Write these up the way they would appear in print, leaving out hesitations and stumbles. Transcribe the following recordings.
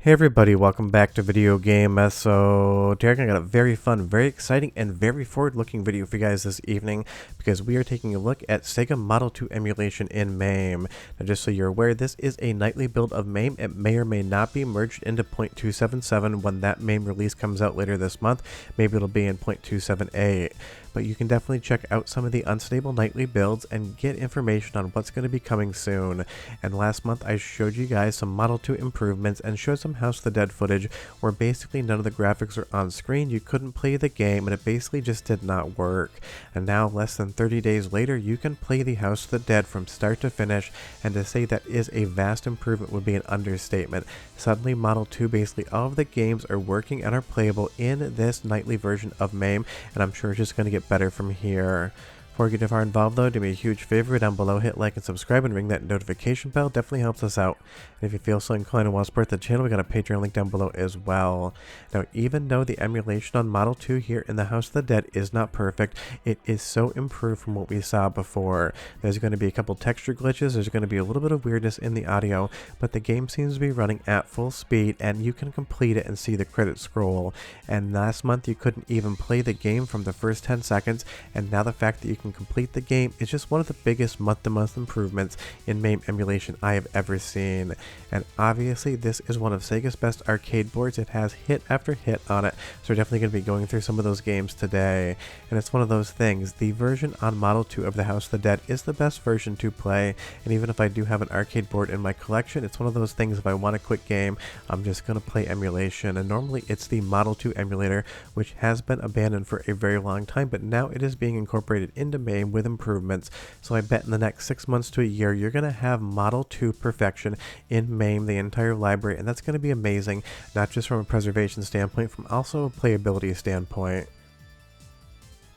Hey everybody, welcome back to Video Game. So today I got a very fun, very exciting, and very forward-looking video for you guys this evening because we are taking a look at Sega Model 2 emulation in MAME. Now just so you're aware, this is a nightly build of MAME. It may or may not be merged into 0.277 when that MAME release comes out later this month. Maybe it'll be in 0.278. But you can definitely check out some of the unstable nightly builds and get information on what's going to be coming soon. And last month I showed you guys some Model 2 improvements and showed some House of the Dead footage where basically none of the graphics are on screen, you couldn't play the game, and it basically just did not work. And now, less than 30 days later, you can play the House of the Dead from start to finish, and to say that is a vast improvement would be an understatement. Suddenly Model 2, basically all of the games are working and are playable in this nightly version of MAME, and I'm sure it's just going to get better from here. Before we get too far involved though, do me a huge favor down below, hit like and subscribe and ring that notification bell, definitely helps us out. And if you feel so inclined and want to support the channel, we got a Patreon link down below as well. Now even though the emulation on Model 2 here in the House of the Dead is not perfect, it is so improved from what we saw before. There's going to be a couple texture glitches, there's going to be a little bit of weirdness in the audio, but the game seems to be running at full speed and you can complete it and see the credits scroll. And last month you couldn't even play the game from the first 10 seconds, and now the fact that you can complete the game is just one of the biggest month-to-month improvements in MAME emulation I have ever seen. And obviously this is one of Sega's best arcade boards. It has hit after hit on it, so we're definitely going to be going through some of those games today. And it's one of those things, the version on Model 2 of the House of the Dead is the best version to play, and even if I do have an arcade board in my collection, it's one of those things, if I want a quick game, I'm just going to play emulation. And normally it's the Model 2 emulator, which has been abandoned for a very long time, but now it is being incorporated into MAME with improvements. So I bet in the next 6 months to a year you're going to have Model 2 perfection in MAME, the entire library, and that's going to be amazing, not just from a preservation standpoint, from also a playability standpoint.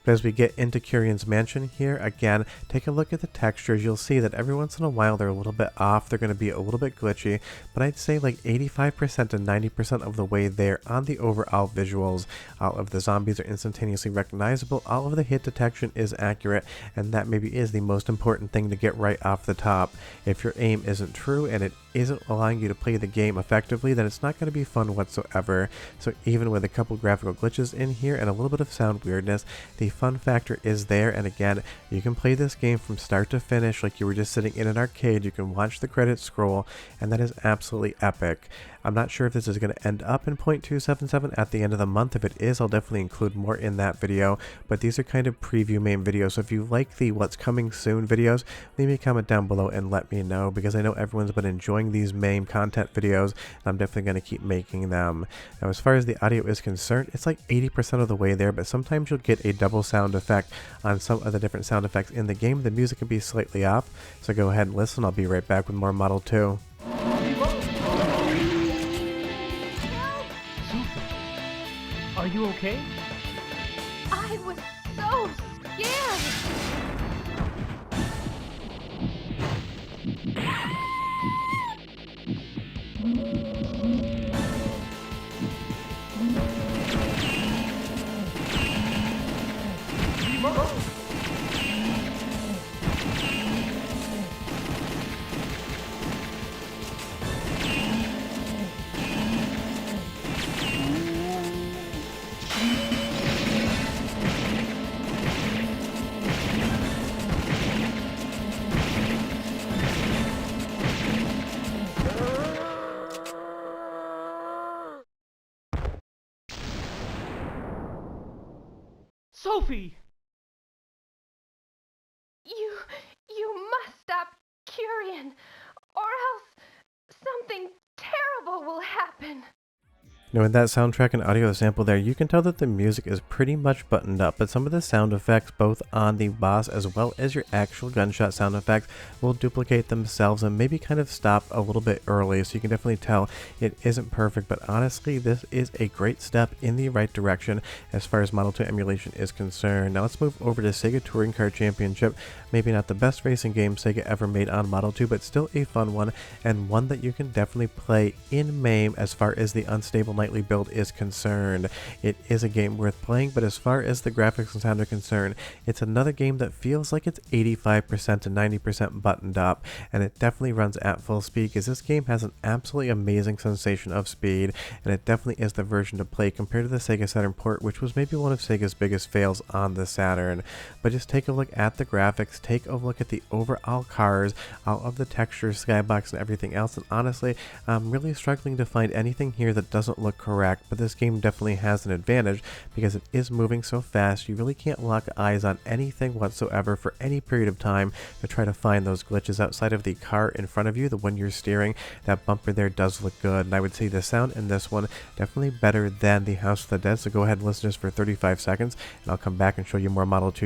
But as we get into Curion's Mansion here, again, take a look at the textures. You'll see that every once in a while they're a little bit off, they're going to be a little bit glitchy, but I'd say like 85% to 90% of the way there on the overall visuals. All of the zombies are instantaneously recognizable, all of the hit detection is accurate, and that maybe is the most important thing to get right off the top. If your aim isn't true and it isn't allowing you to play the game effectively, then it's not going to be fun whatsoever. So even with a couple graphical glitches in here and a little bit of sound weirdness, the fun factor is there. And again, you can play this game from start to finish like you were just sitting in an arcade. You can watch the credits scroll, and that is absolutely epic. I'm not sure if this is going to end up in 0.277 at the end of the month. If it is, I'll definitely include more in that video, but these are kind of preview MAME videos, so if you like the what's coming soon videos, leave me a comment down below and let me know, because I know everyone's been enjoying these MAME content videos, and I'm definitely going to keep making them. Now as far as the audio is concerned, it's like 80% of the way there, but sometimes you'll get a double sound effect on some of the different sound effects in the game. The music can be slightly off, so go ahead and listen. I'll be right back with more Model 2. Are you okay? I was so scared! Sophie! You must stop Curian, or else something terrible will happen. Now with that soundtrack and audio sample there, you can tell that the music is pretty much buttoned up, but some of the sound effects, both on the boss as well as your actual gunshot sound effects, will duplicate themselves and maybe kind of stop a little bit early, so you can definitely tell it isn't perfect. But honestly, this is a great step in the right direction as far as Model 2 emulation is concerned. Now let's move over to Sega Touring Car Championship. Maybe not the best racing game Sega ever made on Model 2, but still a fun one, and one that you can definitely play in MAME as far as the unstable nightly build is concerned. It is a game worth playing, but as far as the graphics and sound are concerned, it's another game that feels like it's 85% to 90% buttoned up, and it definitely runs at full speed because this game has an absolutely amazing sensation of speed, and it definitely is the version to play compared to the Sega Saturn port, which was maybe one of Sega's biggest fails on the Saturn. But just take a look at the graphics, take a look at the overall cars, all of the textures, skybox, and everything else, and honestly, I'm really struggling to find anything here that doesn't look correct, but this game definitely has an advantage because it is moving so fast. You really can't lock eyes on anything whatsoever for any period of time to try to find those glitches outside of the car in front of you. The one you're steering, that bumper there does look good, and I would say the sound in this one definitely better than the House of the Dead. So go ahead and listen just for 35 seconds, and I'll come back and show you more Model 2.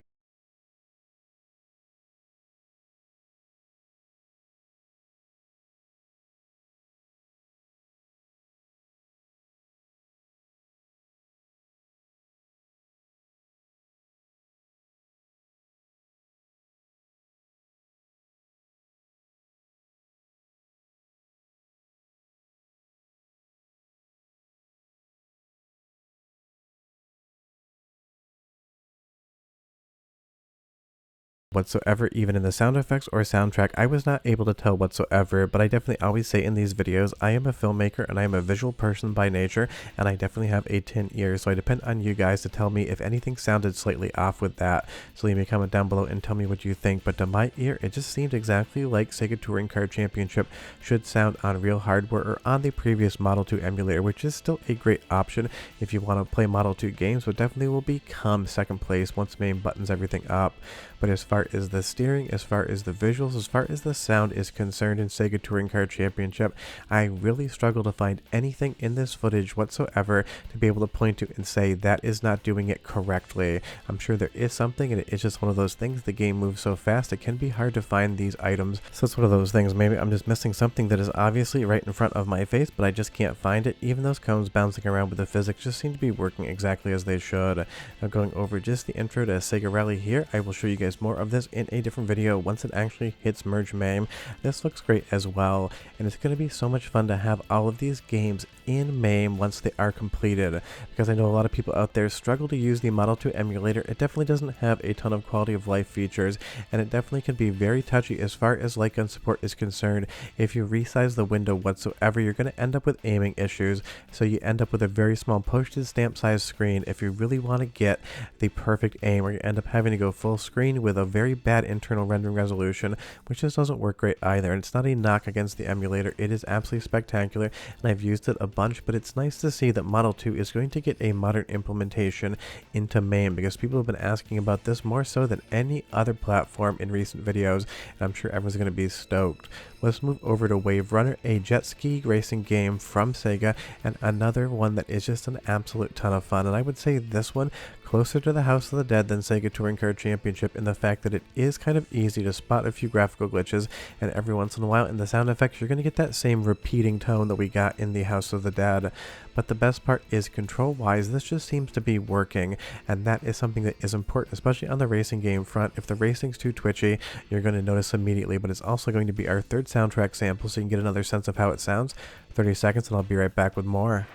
Whatsoever, even in the sound effects or soundtrack, I was not able to tell whatsoever, but I definitely always say in these videos, I am a filmmaker and I am a visual person by nature, and I definitely have a 10 ears, so I depend on you guys to tell me if anything sounded slightly off with that. So leave me a comment down below and tell me what you think, but to my ear, it just seemed exactly like Sega Touring Car Championship should sound on real hardware or on the previous Model 2 emulator, which is still a great option if you want to play Model 2 games, but definitely will become second place once MAME buttons everything up. But as far as the steering, as far as the visuals, as far as the sound is concerned in Sega Touring Car Championship, I really struggle to find anything in this footage whatsoever to be able to point to and say that is not doing it correctly. I'm sure there is something, and it is just one of those things. The game moves so fast, it can be hard to find these items. So it's one of those things. Maybe I'm just missing something that is obviously right in front of my face, but I just can't find it. Even those cones bouncing around with the physics just seem to be working exactly as they should. Now going over just the intro to Sega Rally here, I will show you guys more of this in a different video once it actually hits merge MAME. This looks great as well, and it's going to be so much fun to have all of these games in MAME once they are completed, because I know a lot of people out there struggle to use the Model 2 emulator. It definitely doesn't have a ton of quality of life features, and it definitely can be very touchy as far as light gun support is concerned. If you resize the window whatsoever, you're going to end up with aiming issues, so you end up with a very small postage stamp size screen if you really want to get the perfect aim, or you end up having to go full screen with a very bad internal rendering resolution, which just doesn't work great either. And it's not a knock against the emulator, it is absolutely spectacular, and I've used it a bunch, but it's nice to see that Model 2 is going to get a modern implementation into MAME, because people have been asking about this more so than any other platform in recent videos, and I'm sure everyone's going to be stoked. Let's move over to Wave Runner, a jet ski racing game from Sega, and another one that is just an absolute ton of fun. And I would say this one closer to the House of the Dead than Sega Touring Car Championship in the fact that it is kind of easy to spot a few graphical glitches, and every once in a while in the sound effects you're going to get that same repeating tone that we got in the House of the Dead. But the best part is control wise, this just seems to be working, and that is something that is important, especially on the racing game front. If the racing's too twitchy, you're going to notice immediately, but it's also going to be our third soundtrack sample so you can get another sense of how it sounds. 30 seconds and I'll be right back with more.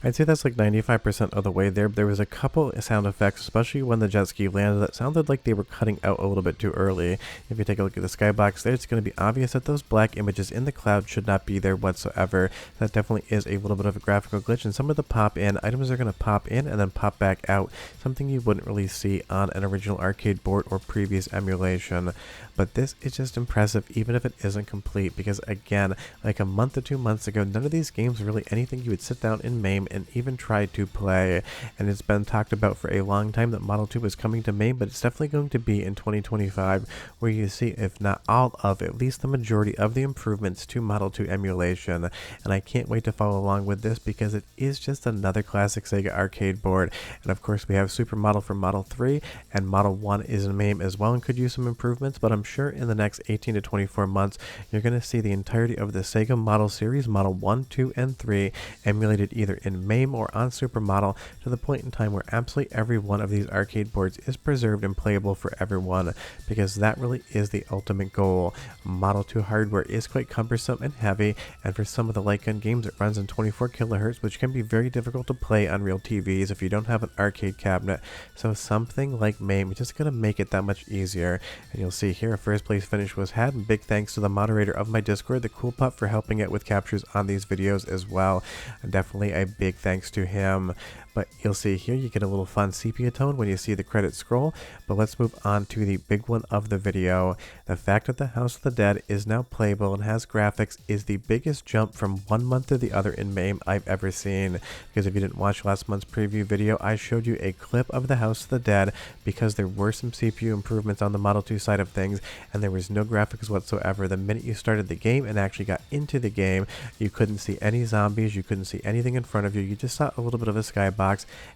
I'd say that's like 95% of the way there. There was a couple sound effects, especially when the jet ski landed, that sounded like they were cutting out a little bit too early. If you take a look at the skybox there, it's going to be obvious that those black images in the cloud should not be there whatsoever. That definitely is a little bit of a graphical glitch, and some of the pop-in items are going to pop in and then pop back out, something you wouldn't really see on an original arcade board or previous emulation. But this is just impressive, even if it isn't complete, because again, like a month or 2 months ago, none of these games were really anything you would sit down in MAME and even tried to play. And it's been talked about for a long time that Model 2 is coming to MAME, but it's definitely going to be in 2025, where you see, if not all of, at least the majority of the improvements to Model 2 emulation. And I can't wait to follow along with this because it is just another classic Sega arcade board. And of course we have Super Model for Model 3, and Model 1 is in MAME as well and could use some improvements, but I'm sure in the next 18 to 24 months you're going to see the entirety of the Sega Model series, Model 1, 2, and 3, emulated either in MAME or on Super Model, to the point in time where absolutely every one of these arcade boards is preserved and playable for everyone, because that really is the ultimate goal. Model 2 hardware is quite cumbersome and heavy, and for some of the light gun games it runs in 24 kilohertz, which can be very difficult to play on real TVs if you don't have an arcade cabinet. So something like MAME is just going to make it that much easier. And you'll see here a first place finish was had, and big thanks to the moderator of my Discord, the Cool Pup, for helping out with captures on these videos as well. And definitely a big thanks to him. But you'll see here you get a little fun sepia tone when you see the credits scroll. But let's move on to the big one of the video. The fact that the House of the Dead is now playable and has graphics is the biggest jump from one month to the other in MAME I've ever seen. Because if you didn't watch last month's preview video, I showed you a clip of the House of the Dead because there were some CPU improvements on the Model 2 side of things, and there was no graphics whatsoever. The minute you started the game and actually got into the game, you couldn't see any zombies, you couldn't see anything in front of you, you just saw a little bit of a skybox,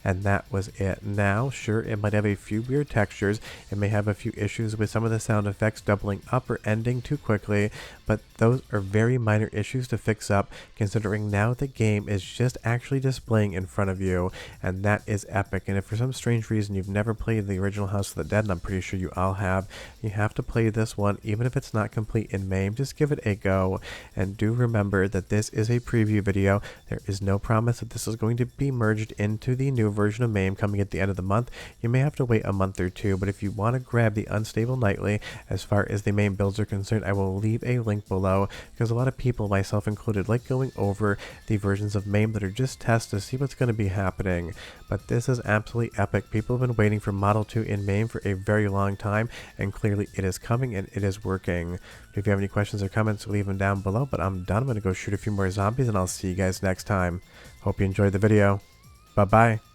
and that was it. Now, sure, it might have a few weird textures, it may have a few issues with some of the sound effects doubling up or ending too quickly, but those are very minor issues to fix up, considering now the game is just actually displaying in front of you, and that is epic. And if for some strange reason you've never played the original House of the Dead, and I'm pretty sure you all have, you have to play this one. Even if it's not complete in MAME, just give it a go. And do remember that this is a preview video. There is no promise that this is going to be merged into the new version of MAME coming at the end of the month. You may have to wait a month or two, but if you want to grab the Unstable Nightly, as far as the MAME builds are concerned, I will leave a link below, because a lot of people, myself included, like going over the versions of MAME that are just tests to see what's going to be happening. But this is absolutely epic. People have been waiting for Model 2 in MAME for a very long time, and clearly it is coming and it is working. If you have any questions or comments, leave them down below, but I'm done. I'm going to go shoot a few more zombies, and I'll see you guys next time. Hope you enjoyed the video. Bye-bye.